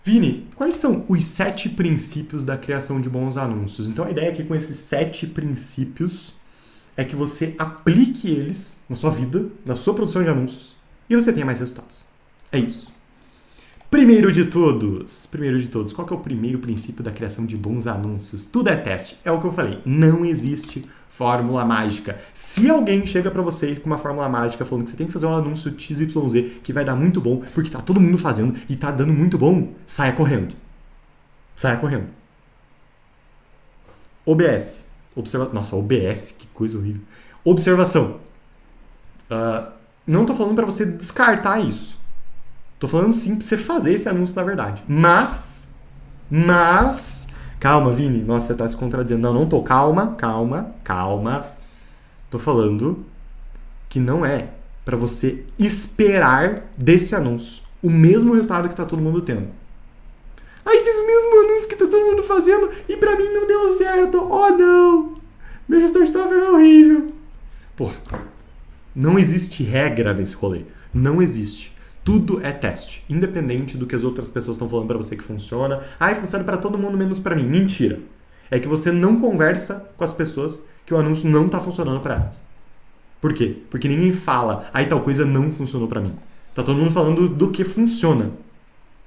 Vini, quais são os 7 princípios da criação de bons anúncios? Então a ideia aqui com esses 7 princípios é que você aplique eles na sua vida, na sua produção de anúncios, e você tenha mais resultados. É isso. Primeiro de todos, qual que é o primeiro princípio da criação de bons anúncios? Tudo é teste. É o que eu falei, não existe fórmula mágica. Se alguém chega pra você com uma fórmula mágica falando que você tem que fazer um anúncio XYZ que vai dar muito bom, porque tá todo mundo fazendo e tá dando muito bom, saia correndo. Saia correndo. OBS. Nossa, OBS, que coisa horrível. Observação. Não tô falando pra você descartar isso. Tô falando sim pra você fazer esse anúncio na verdade. Mas... Calma, Vini. Nossa, você tá se contradizendo. Não tô. Calma. Tô falando que não é pra você esperar desse anúncio o mesmo resultado que tá todo mundo tendo. Aí fiz o mesmo anúncio que tá todo mundo fazendo e pra mim não deu certo. Oh, não. Meu gestor de tráfego é horrível. Pô, não existe regra nesse rolê. Não existe. Tudo é teste, independente do que as outras pessoas estão falando pra você que funciona. Funciona pra todo mundo menos pra mim. Mentira. É que você não conversa com as pessoas que o anúncio não tá funcionando pra elas. Por quê? Porque ninguém fala, tal coisa não funcionou pra mim. Tá todo mundo falando do que funciona.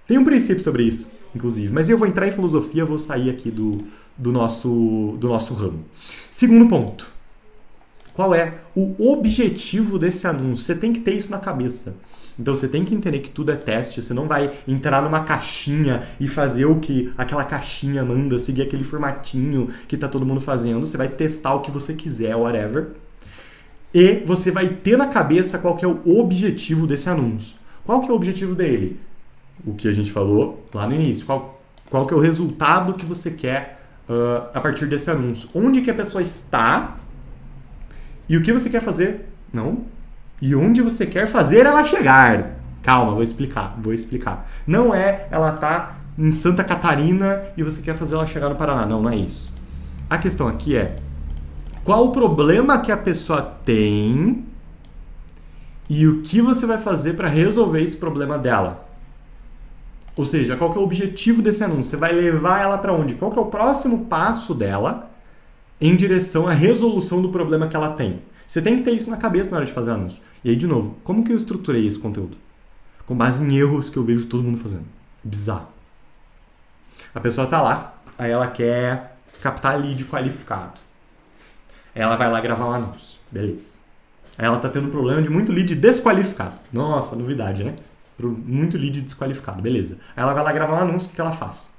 Tem um princípio sobre isso, inclusive. Mas eu vou entrar em filosofia, vou sair aqui do nosso ramo. Segundo ponto. Qual é o objetivo desse anúncio? Você tem que ter isso na cabeça. Então você tem que entender que tudo é teste, você não vai entrar numa caixinha e fazer o que aquela caixinha manda, seguir aquele formatinho que tá todo mundo fazendo, você vai testar o que você quiser, whatever. E você vai ter na cabeça qual que é o objetivo desse anúncio. Qual que é o objetivo dele? O que a gente falou lá no início. Qual que é o resultado que você quer a partir desse anúncio? Onde que a pessoa está e o que você quer fazer? E onde você quer fazer ela chegar. Calma, vou explicar. Não é ela tá em Santa Catarina e você quer fazer ela chegar no Paraná. Não é isso. A questão aqui é qual o problema que a pessoa tem e o que você vai fazer para resolver esse problema dela. Ou seja, qual que é o objetivo desse anúncio? Você vai levar ela para onde? Qual que é o próximo passo dela em direção à resolução do problema que ela tem? Você tem que ter isso na cabeça na hora de fazer anúncio. E aí, de novo, como que eu estruturei esse conteúdo? Com base em erros que eu vejo todo mundo fazendo. Bizarro. A pessoa tá lá, aí ela quer captar lead qualificado. Aí ela vai lá gravar um anúncio. Beleza. Aí ela tá tendo um problema de muito lead desqualificado. Nossa, novidade, né? Muito lead desqualificado. Beleza. Aí ela vai lá gravar um anúncio, o que ela faz?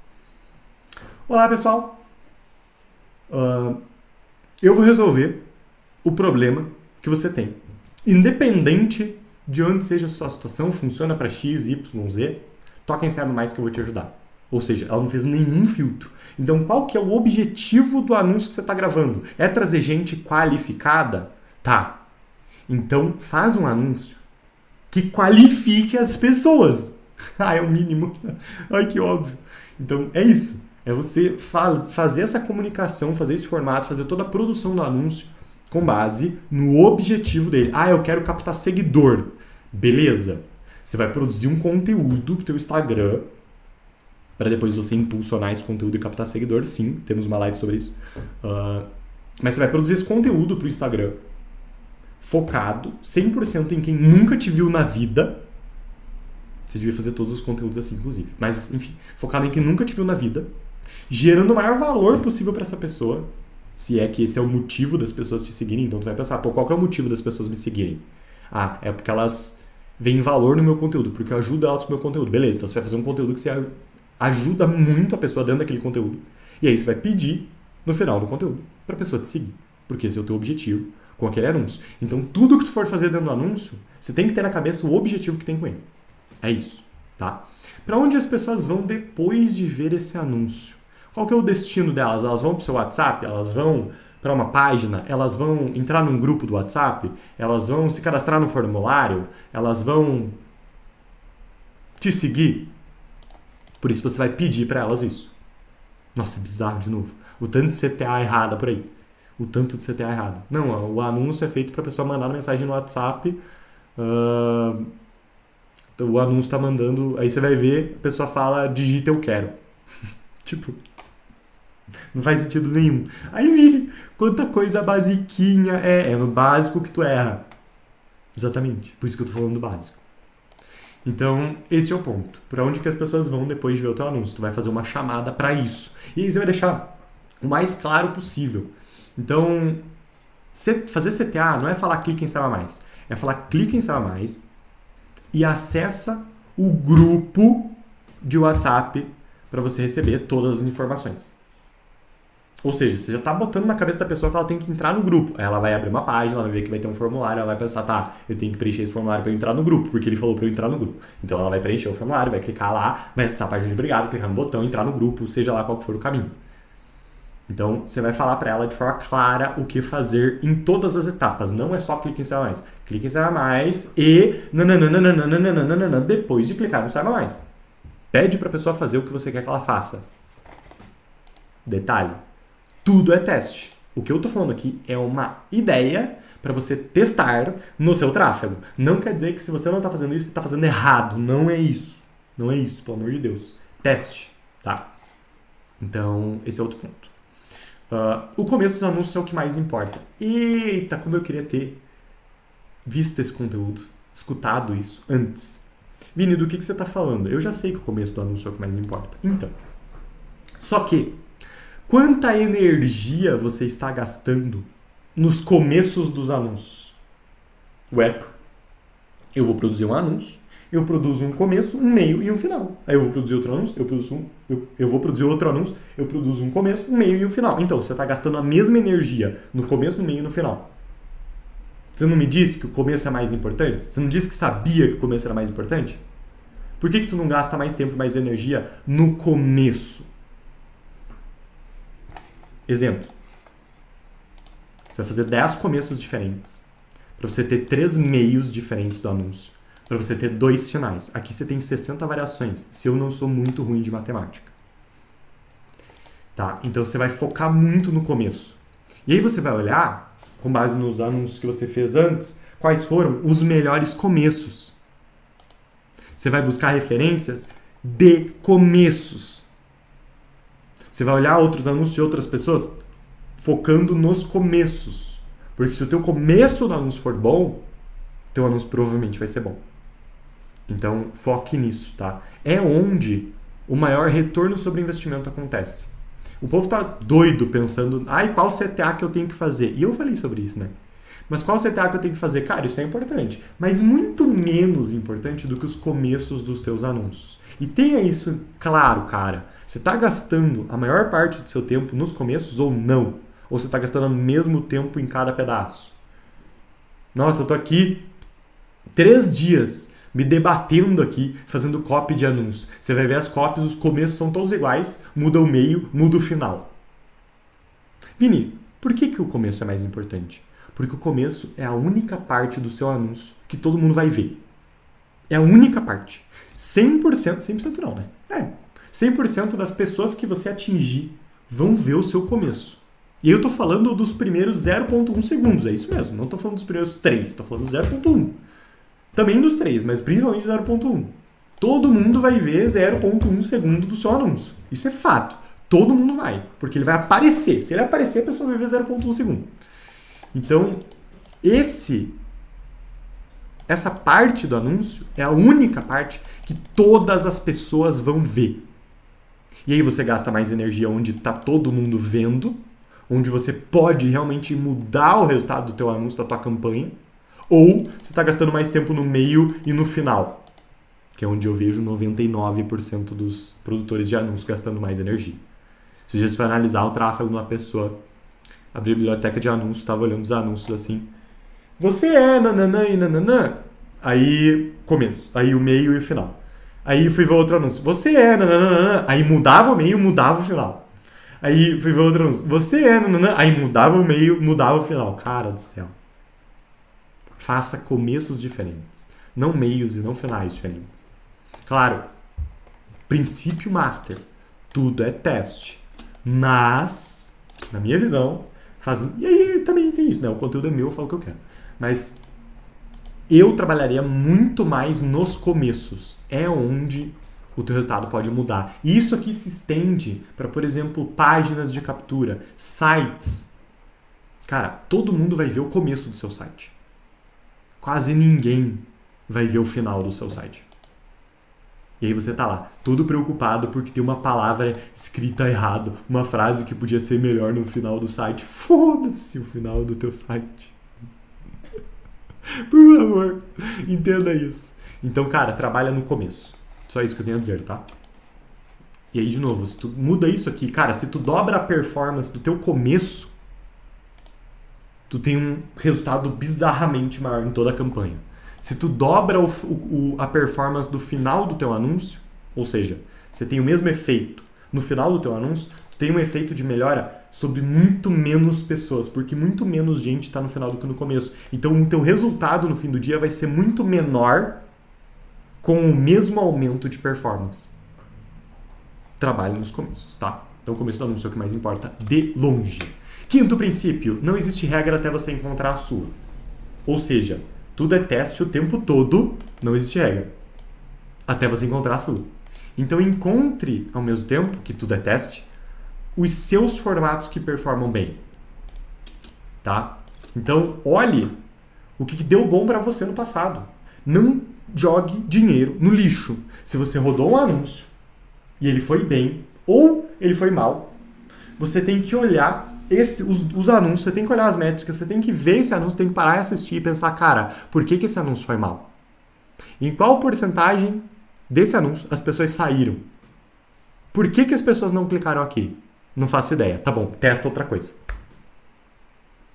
Olá, pessoal. Eu vou resolver o problema que você tem. Independente de onde seja a sua situação, funciona para X, Y, Z, toca em Saiba Mais que eu vou te ajudar. Ou seja, ela não fez nenhum filtro. Então, qual que é o objetivo do anúncio que você está gravando? É trazer gente qualificada? Tá. Então, faz um anúncio que qualifique as pessoas. É o mínimo. Ai, que óbvio. Então, é isso. É você fazer essa comunicação, fazer esse formato, fazer toda a produção do anúncio com base no objetivo dele. Eu quero captar seguidor. Beleza. Você vai produzir um conteúdo pro teu Instagram para depois você impulsionar esse conteúdo e captar seguidor. Sim, temos uma live sobre isso. Mas você vai produzir esse conteúdo pro Instagram focado 100% em quem nunca te viu na vida. Você devia fazer todos os conteúdos assim, inclusive. Mas, enfim, focado em quem nunca te viu na vida, gerando o maior valor possível para essa pessoa. Se é que esse é o motivo das pessoas te seguirem, então tu vai pensar, qual que é o motivo das pessoas me seguirem? É porque elas veem valor no meu conteúdo, porque eu ajudo elas com o meu conteúdo. Beleza, então você vai fazer um conteúdo que você ajuda muito a pessoa dentro daquele conteúdo. E aí você vai pedir, no final do conteúdo, pra pessoa te seguir. Porque esse é o teu objetivo com aquele anúncio. Então tudo que tu for fazer dentro do anúncio, você tem que ter na cabeça o objetivo que tem com ele. É isso, tá? Pra onde as pessoas vão depois de ver esse anúncio? Qual que é o destino delas? Elas vão pro seu WhatsApp? Elas vão para uma página? Elas vão entrar num grupo do WhatsApp? Elas vão se cadastrar no formulário? Elas vão te seguir? Por isso você vai pedir para elas isso. Nossa, é bizarro de novo. O tanto de CTA errada por aí. O tanto de CTA errado. Não, o anúncio é feito para a pessoa mandar uma mensagem no WhatsApp Então, o anúncio tá mandando, aí você vai ver, a pessoa fala, digita eu quero. Tipo, não faz sentido nenhum. Aí, Vini, quanta coisa basiquinha é no básico que tu erra. Exatamente, por isso que eu tô falando do básico. Então, esse é o ponto. Para onde que as pessoas vão depois de ver o teu anúncio? Tu vai fazer uma chamada para isso. E aí você vai deixar o mais claro possível. Então, fazer CTA não é falar clique em saiba mais. É falar clique em saiba mais e acessa o grupo de WhatsApp para você receber todas as informações. Ou seja, você já está botando na cabeça da pessoa que ela tem que entrar no grupo. Aí ela vai abrir uma página, ela vai ver que vai ter um formulário, ela vai pensar, tá, eu tenho que preencher esse formulário para eu entrar no grupo, porque ele falou para eu entrar no grupo. Então ela vai preencher o formulário, vai clicar lá, vai acessar a página de obrigado, clicar no botão, entrar no grupo, seja lá qual for o caminho. Então você vai falar para ela de forma clara o que fazer em todas as etapas. Não é só clique em saiba mais. Clique em saiba mais e depois de clicar no saiba mais. Pede para a pessoa fazer o que você quer que ela faça. Detalhe. Tudo é teste. O que eu estou falando aqui é uma ideia para você testar no seu tráfego. Não quer dizer que se você não está fazendo isso, você está fazendo errado. Não é isso. Não é isso, pelo amor de Deus. Teste, tá? Então, esse é outro ponto. O começo dos anúncios é o que mais importa. Eita, como eu queria ter visto esse conteúdo, escutado isso antes. Vini, do que você está falando? Eu já sei que o começo do anúncio é o que mais importa. Então, só que quanta energia você está gastando nos começos dos anúncios? Ué, eu vou produzir um anúncio, eu produzo um começo, um meio e um final. Aí eu vou produzir outro anúncio, eu vou produzir outro anúncio, eu produzo um começo, um meio e um final. Então, você está gastando a mesma energia no começo, no meio e no final. Você não me disse que o começo é mais importante? Você não disse que sabia que o começo era mais importante? Por que tu não gasta mais tempo e mais energia no começo? Exemplo. Você vai fazer 10 começos diferentes para você ter 3 meios diferentes do anúncio, para você ter 2 finais. Aqui você tem 60 variações, se eu não sou muito ruim de matemática. Tá? Então você vai focar muito no começo. E aí você vai olhar, com base nos anúncios que você fez antes, quais foram os melhores começos. Você vai buscar referências de começos. Você vai olhar outros anúncios de outras pessoas focando nos começos. Porque se o teu começo do anúncio for bom, teu anúncio provavelmente vai ser bom. Então, foque nisso, tá? É onde o maior retorno sobre investimento acontece. O povo tá doido pensando, qual CTA que eu tenho que fazer? E eu falei sobre isso, né? Mas qual CTA que eu tenho que fazer? Cara, isso é importante. Mas muito menos importante do que os começos dos teus anúncios. E tenha isso claro, cara. Você está gastando a maior parte do seu tempo nos começos ou não? Ou você está gastando o mesmo tempo em cada pedaço? Nossa, eu tô aqui 3 dias me debatendo aqui, fazendo copy de anúncio. Você vai ver as copies, os começos são todos iguais, muda o meio, muda o final. Vini, por que o começo é mais importante? Porque o começo é a única parte do seu anúncio que todo mundo vai ver. É a única parte. 100% não, né? 100% das pessoas que você atingir vão ver o seu começo. E eu tô falando dos primeiros 0,1 segundos, é isso mesmo. Não tô falando dos primeiros 3, tô falando do 0,1. Também dos 3, mas principalmente 0,1. Todo mundo vai ver 0,1 segundo do seu anúncio. Isso é fato. Todo mundo vai, porque ele vai aparecer. Se ele aparecer, a pessoa vai ver 0,1 segundo. Então, essa parte do anúncio é a única parte que todas as pessoas vão ver. E aí você gasta mais energia onde está todo mundo vendo, onde você pode realmente mudar o resultado do teu anúncio, da tua campanha, ou você está gastando mais tempo no meio e no final, que é onde eu vejo 99% dos produtores de anúncios gastando mais energia. Se você for analisar o tráfego de uma pessoa, abri a biblioteca de anúncios, estava olhando os anúncios assim, você é nananã e nananã, aí começo, aí o meio e o final. Aí fui ver outro anúncio, você é nananã, aí mudava o meio, mudava o final. Aí fui ver outro anúncio, você é nananã, aí mudava o meio, mudava o final. Cara do céu. Faça começos diferentes, não meios e não finais diferentes. Claro, princípio master, tudo é teste, mas, na minha visão, e aí também tem isso, né? O conteúdo é meu, eu falo o que eu quero. Mas eu trabalharia muito mais nos começos. É onde o teu resultado pode mudar. E isso aqui se estende para, por exemplo, páginas de captura, sites. Cara, todo mundo vai ver o começo do seu site. Quase ninguém vai ver o final do seu site. E aí você tá lá, todo preocupado porque tem uma palavra escrita errado, uma frase que podia ser melhor no final do site. Foda-se o final do teu site. Por favor, entenda isso. Então, cara, trabalha no começo. Só isso que eu tenho a dizer, tá? E aí, de novo, se tu muda isso aqui, cara, se tu dobra a performance do teu começo, tu tem um resultado bizarramente maior em toda a campanha. Se tu dobra a performance do final do teu anúncio, ou seja, você tem o mesmo efeito no final do teu anúncio, tu tem um efeito de melhora sobre muito menos pessoas, porque muito menos gente está no final do que no começo. Então, o teu resultado no fim do dia vai ser muito menor com o mesmo aumento de performance. Trabalhe nos começos, tá? Então, o começo do anúncio é o que mais importa, de longe. Quinto princípio, não existe regra até você encontrar a sua. Ou seja, tudo é teste o tempo todo, não existe regra. Até você encontrar a sua. Então, encontre, ao mesmo tempo que tudo é teste, os seus formatos que performam bem. Tá? Então, olhe o que deu bom para você no passado. Não jogue dinheiro no lixo. Se você rodou um anúncio e ele foi bem ou ele foi mal, você tem que olhar os anúncios, você tem que olhar as métricas, você tem que ver esse anúncio, tem que parar e assistir e pensar, cara, por que esse anúncio foi mal? Em qual porcentagem desse anúncio as pessoas saíram? Por que as pessoas não clicaram aqui? Não faço ideia. Tá bom, testa outra coisa.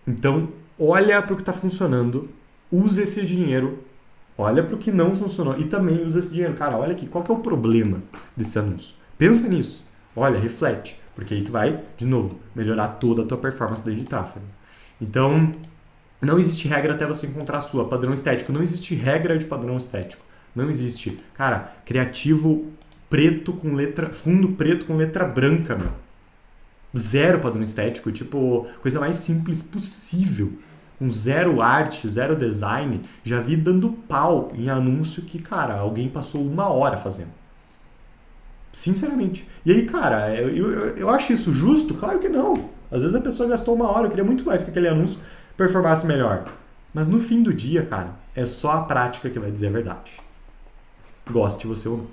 Então, olha para o que está funcionando, use esse dinheiro, olha para o que não funcionou e também usa esse dinheiro. Cara, olha aqui, qual que é o problema desse anúncio? Pensa nisso. Olha, reflete. Porque aí tu vai, de novo, melhorar toda a tua performance dentro de tráfego. Então, não existe regra até você encontrar a sua. Padrão estético. Não existe regra de padrão estético. Não existe. Cara, criativo preto com letra... Fundo preto com letra branca, meu. Zero padrão estético. Tipo, coisa mais simples possível. Com zero arte, zero design. Já vi dando pau em anúncio que, cara, alguém passou 1 hora fazendo. Sinceramente. E aí, cara, eu acho isso justo? Claro que não. Às vezes a pessoa gastou 1 hora, eu queria muito mais que aquele anúncio performasse melhor. Mas no fim do dia, cara, é só a prática que vai dizer a verdade. Goste você ou não.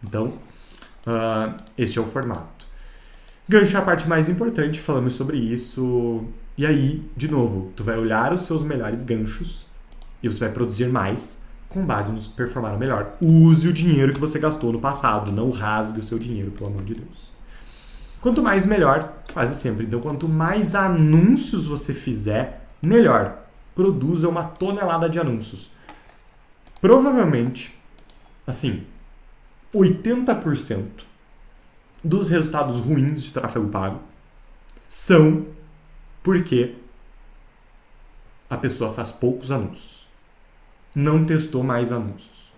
Então, este é o formato. Gancho é a parte mais importante, falamos sobre isso. E aí, de novo, tu vai olhar os seus melhores ganchos e você vai produzir mais com base nos que performaram melhor. Use o dinheiro que você gastou no passado, não rasgue o seu dinheiro, pelo amor de Deus. Quanto mais, melhor, quase sempre. Então, quanto mais anúncios você fizer, melhor. Produza 1 tonelada de anúncios. Provavelmente, assim, 80% dos resultados ruins de tráfego pago são porque a pessoa faz poucos anúncios. Não testou mais anúncios.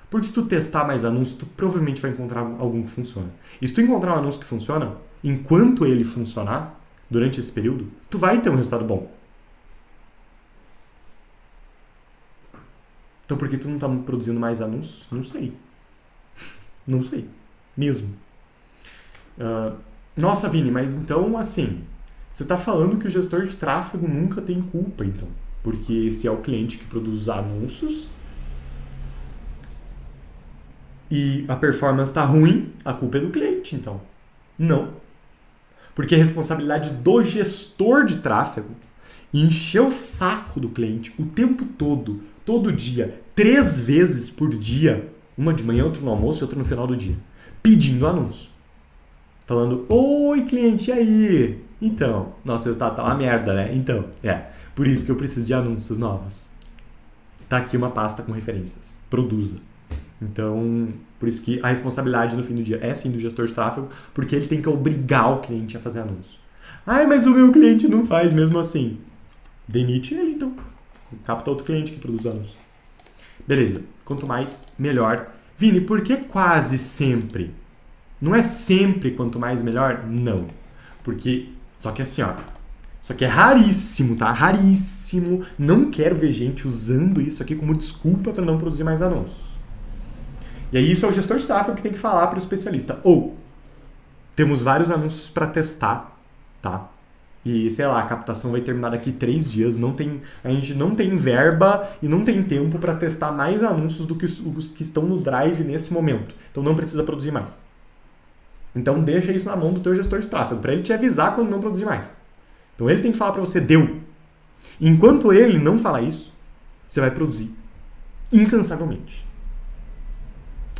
Porque se tu testar mais anúncios, tu provavelmente vai encontrar algum que funciona. E se tu encontrar um anúncio que funciona, enquanto ele funcionar, durante esse período, tu vai ter um resultado bom. Então por que tu não tá produzindo mais anúncios? Não sei. Não sei. Mesmo. Nossa, Vini, mas então, assim, você tá falando que o gestor de tráfego nunca tem culpa, então. Porque se é o cliente que produz os anúncios e a performance está ruim, a culpa é do cliente, então. Não. Porque a responsabilidade do gestor de tráfego encher o saco do cliente o tempo todo dia, 3 vezes por dia, uma de manhã, outra no almoço e outra no final do dia, pedindo anúncio. Falando, oi cliente, e aí? Então, nosso resultado tá uma merda, né? Então, por isso que eu preciso de anúncios novos. Tá aqui uma pasta com referências. Produza. Então, por isso que a responsabilidade no fim do dia é sim do gestor de tráfego, porque ele tem que obrigar o cliente a fazer anúncio. Ai, mas o meu cliente não faz mesmo assim. Demite ele, então. Capta outro cliente que produz anúncio. Beleza. Quanto mais, melhor. Vini, por que quase sempre? Não é sempre quanto mais, melhor? Não. Porque, só que assim, ó. Só que é raríssimo, tá? Raríssimo. Não quero ver gente usando isso aqui como desculpa para não produzir mais anúncios. E aí isso é o gestor de tráfego que tem que falar para o especialista. Ou, temos vários anúncios para testar, tá? E, sei lá, a captação vai terminar daqui 3 dias. A gente não tem verba e não tem tempo para testar mais anúncios do que os que estão no Drive nesse momento. Então não precisa produzir mais. Então deixa isso na mão do teu gestor de tráfego, para ele te avisar quando não produzir mais. Então ele tem que falar para você, deu. Enquanto ele não falar isso, você vai produzir incansavelmente.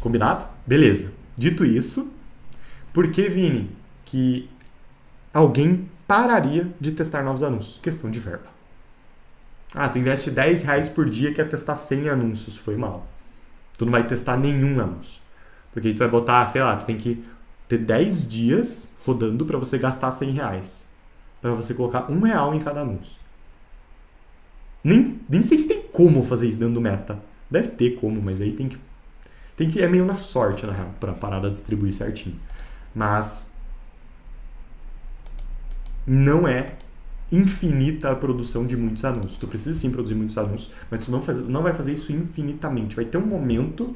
Combinado? Beleza. Dito isso, por que, Vini, que alguém pararia de testar novos anúncios? Questão de verba. Ah, tu investe R$10 por dia e quer testar 100 anúncios. Foi mal. Tu não vai testar nenhum anúncio. Porque aí tu vai botar, sei lá, tu tem que ter 10 dias rodando para você gastar R$100. Para você colocar R$1 em cada anúncio. Nem sei se tem como fazer isso dentro do Meta. Deve ter como, mas aí tem que é meio na sorte, na real, pra parada distribuir certinho. Mas não é infinita a produção de muitos anúncios. Tu precisa sim produzir muitos anúncios, mas tu não vai fazer isso infinitamente. Vai ter um momento,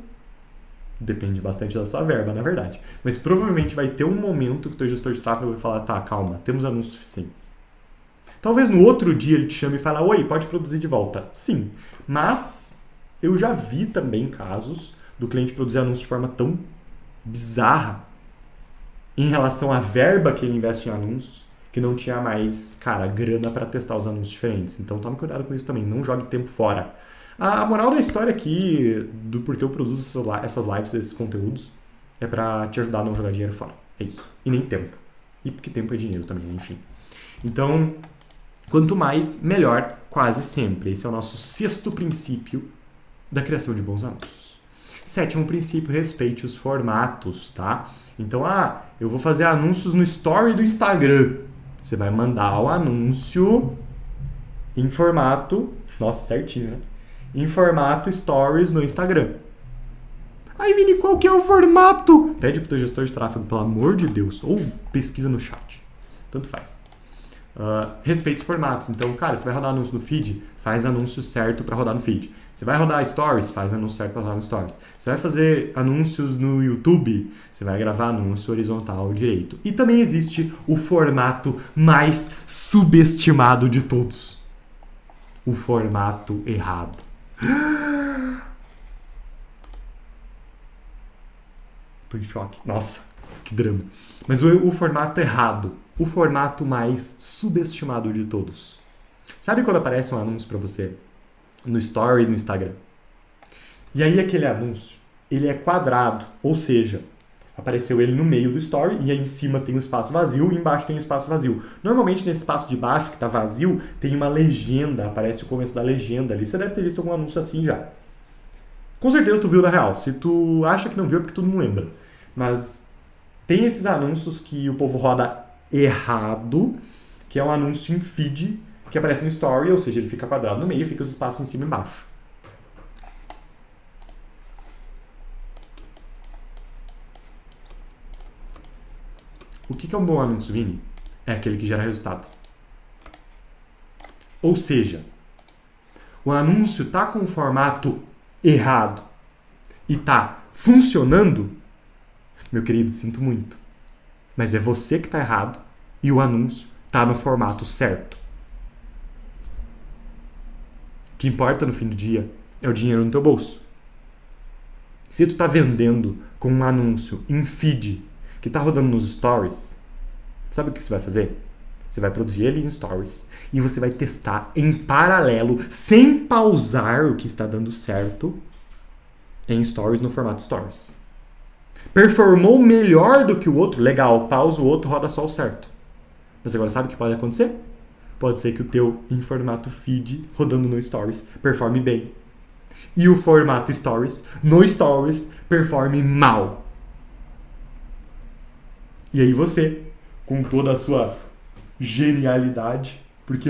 depende bastante da sua verba, na verdade, mas provavelmente vai ter um momento que o teu gestor de tráfego vai falar, tá, calma, temos anúncios suficientes. Talvez no outro dia ele te chame e fale, oi, pode produzir de volta. Sim, mas eu já vi também casos do cliente produzir anúncios de forma tão bizarra em relação à verba que ele investe em anúncios, que não tinha mais, cara, grana para testar os anúncios diferentes. Então tome cuidado com isso também, não jogue tempo fora. A moral da história aqui, do porquê eu produzo essas lives, esses conteúdos, é para te ajudar a não jogar dinheiro fora. É isso. E nem tempo. E porque tempo é dinheiro também, enfim. Então, quanto mais, melhor, quase sempre. Esse é o nosso 6º princípio da criação de bons anúncios. 7º princípio, respeite os formatos, tá? Então, eu vou fazer anúncios no story do Instagram. Você vai mandar o anúncio em formato... Nossa, certinho, né? Em formato stories no Instagram. Aí, Vini, qual que é o formato? Pede pro teu gestor de tráfego, pelo amor de Deus. Ou pesquisa no chat. Tanto faz. Respeite os formatos. Então, cara, você vai rodar anúncio no feed, faz anúncio certo para rodar no feed. Você vai rodar stories, faz anúncio certo para rodar no stories. Você vai fazer anúncios no YouTube, você vai gravar anúncio horizontal direito. E também existe o formato mais subestimado de todos. O formato errado. Tô em choque. Nossa, que drama. Mas o formato errado. O formato mais subestimado de todos. Sabe quando aparece um anúncio para você no story no Instagram? E aí aquele anúncio, ele é quadrado, ou seja, apareceu ele no meio do story e aí em cima tem um espaço vazio e embaixo tem um espaço vazio. Normalmente nesse espaço de baixo que está vazio tem uma legenda, aparece o começo da legenda ali. Você deve ter visto algum anúncio assim já. Com certeza tu viu na real. Se tu acha que não viu é porque tu não lembra. Mas tem esses anúncios que o povo roda errado, que é um anúncio em feed que aparece no story, ou seja, ele fica quadrado no meio e fica os espaços em cima e embaixo. O que é um bom anúncio, Vini? É aquele que gera resultado. Ou seja, o anúncio está com o formato errado e está funcionando, meu querido, sinto muito. Mas é você que está errado e o anúncio está no formato certo. O que importa no fim do dia é o dinheiro no teu bolso. Se tu está vendendo com um anúncio em feed que está rodando nos stories, sabe o que você vai fazer? Você vai produzir ele em stories e você vai testar em paralelo, sem pausar o que está dando certo, em stories no formato stories. Performou melhor do que o outro, legal, pausa o outro, roda só o certo. Mas agora sabe o que pode acontecer? Pode ser que o teu em formato feed, rodando no stories, performe bem. E o formato stories, no stories, performe mal. E aí você, com toda a sua genialidade, porque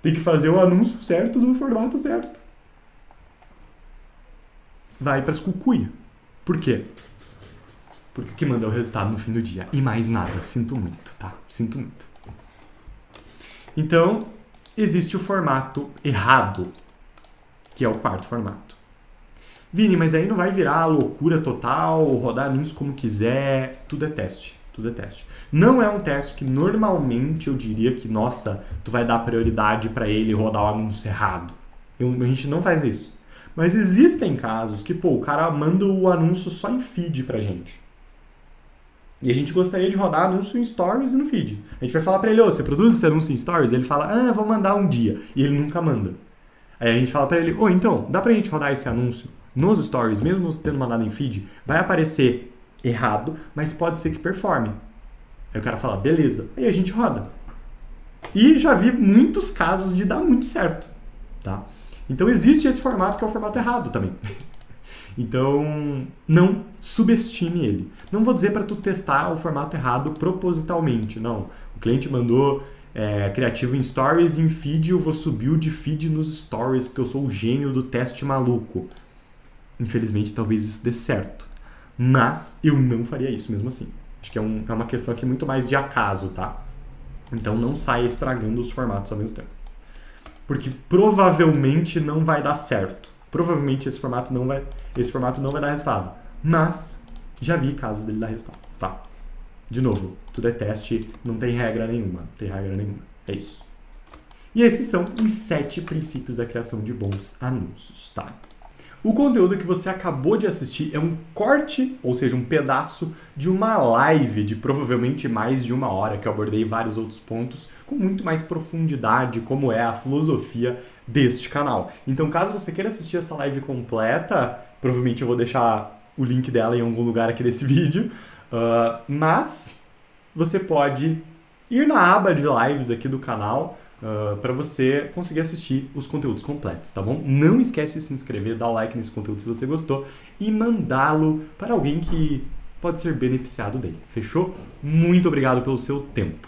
tem que fazer o anúncio certo no formato certo, vai pras cucuia. Por quê? Porque o que manda é o resultado no fim do dia. E mais nada. Sinto muito, tá? Sinto muito. Então, existe o formato errado, que é o quarto formato. Vini, mas aí não vai virar loucura total, rodar anúncio como quiser, tudo é teste. Tudo é teste. Não é um teste que normalmente eu diria que, nossa, tu vai dar prioridade para ele rodar o anúncio errado. A gente não faz isso. Mas existem casos que, pô, o cara manda o anúncio só em feed pra gente. E a gente gostaria de rodar anúncio em stories e no feed. A gente vai falar pra ele, ô, você produz esse anúncio em stories? Ele fala, vou mandar um dia. E ele nunca manda. Aí a gente fala pra ele, então, dá pra gente rodar esse anúncio nos stories, mesmo você tendo mandado em feed? Vai aparecer errado, mas pode ser que performe. Aí o cara fala, beleza. Aí a gente roda. E já vi muitos casos de dar muito certo, tá? Então existe esse formato que é o formato errado também. Então, não subestime ele. Não vou dizer para tu testar o formato errado propositalmente, não. O cliente mandou criativo em stories, em feed, eu vou subir o de feed nos stories, porque eu sou o gênio do teste maluco. Infelizmente, talvez isso dê certo. Mas eu não faria isso mesmo assim. Acho que é uma questão aqui muito mais de acaso, tá? Então não saia estragando os formatos ao mesmo tempo. Porque provavelmente não vai dar certo. Provavelmente esse formato não vai dar resultado. Mas já vi casos dele dar resultado, tá? De novo, tudo é teste, não tem regra nenhuma. É isso. E esses são os 7 princípios da criação de bons anúncios, tá? O conteúdo que você acabou de assistir é um corte, ou seja, um pedaço de uma live de provavelmente mais de 1 hora, que eu abordei vários outros pontos com muito mais profundidade, como é a filosofia deste canal. Então, caso você queira assistir essa live completa, provavelmente eu vou deixar o link dela em algum lugar aqui desse vídeo, mas você pode ir na aba de lives aqui do canal, para você conseguir assistir os conteúdos completos, tá bom? Não esquece de se inscrever, dar o like nesse conteúdo se você gostou e mandá-lo para alguém que pode ser beneficiado dele, fechou? Muito obrigado pelo seu tempo.